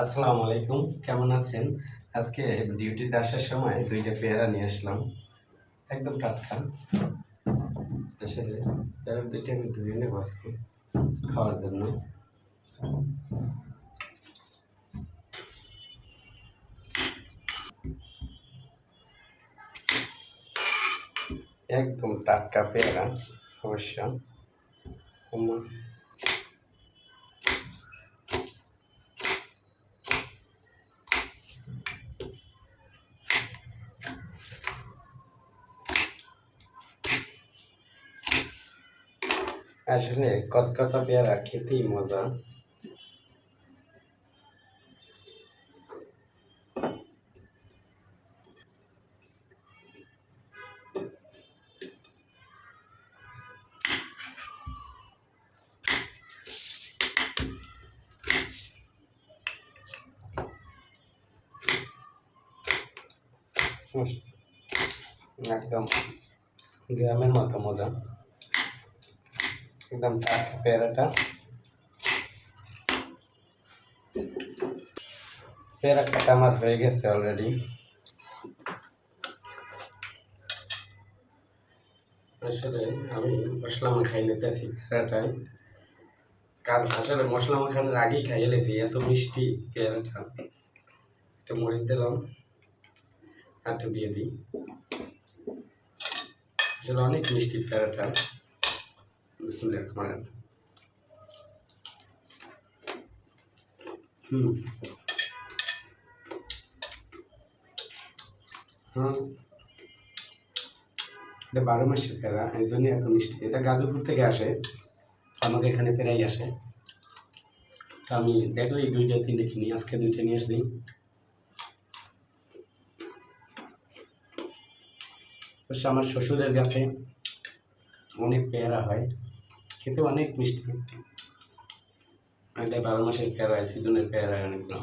আসসালামু আলাইকুম, কেমন আছেন? আজকে ডিউটিতে আসার সময় দুইটা পেয়ারা নিয়ে আসলাম, একদম টাটকা। আসলে পেয়ারা দুইটা আমি ধুয়ে নেব আজকে খাওয়ার জন্য। একদম টাটকা পেয়ারা অবশ্য। আসলে কচকচা পেয়ারা খেতেই মজা। একদম গ্রামের মতো মজা, একদম টাটকা পেয়ারাটা। পেয়ারা কাটা আমার হয়ে গেছে অলরেডি। আসলে আমি মশলা মাখাই নিতেছি পেয়ারাটায়। কাল আসলে মশলা মাখানোর আগেই খাইয়ে লেছি, এত মিষ্টি পেয়ারাটা। একটু মরিচ দিলাম, একটু দিয়ে দিই। আসলে অনেক মিষ্টি পেয়ারাটা। বিসমিল্লাহির রহমানির রহিম। হুম হুম এটা 12 মাসের পেয়ারা, এই জন্যই এত মিষ্টি। এটা গাজীপুর থেকে আসে, আমাদের এখানে প্রায় আসে। তো আমি দেখলেই দুইটা তিনটে কিনি, আজকে দুইটা নিয়ে আসছি। অবশ্য আমার শ্বশুরের গাছে অনেক পেয়ারা হয়, খেতে অনেক মিষ্টি। এটা 12 মাসের পেয়ারা হয়, সিজনের পেয়ারা হয় অনেকগুলো।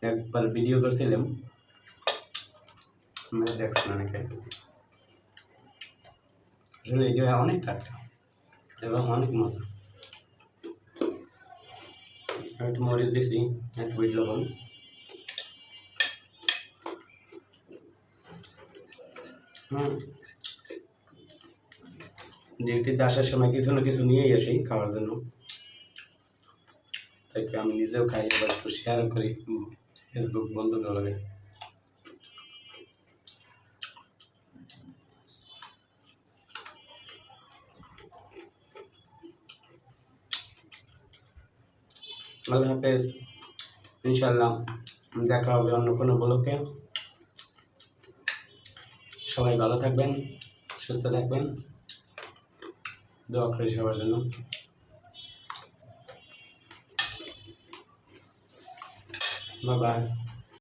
একবার ভিডিও করছিলাম, দেখছেন অনেকে। আসলে এটা অনেক টাটকা এবং অনেক মজা। একটু মরিচ দিছি, একটু বিট লবণ। ডিউটিতে আসার সময় কিছু না কিছু নিয়েই আসি খাওয়ার জন্য, তাই আমি নিজেও খাই, আবার একটু শেয়ার করি ফেসবুক বন্ধুদের লগে। আল্লাহ হাফেজ, ইনশাল্লাহ দেখা হবে অন্য কোনো ব্লগে। সবাই ভালো থাকবেন, সুস্থ থাকবেন, দোয়া করি সবার জন্য। Bye bye.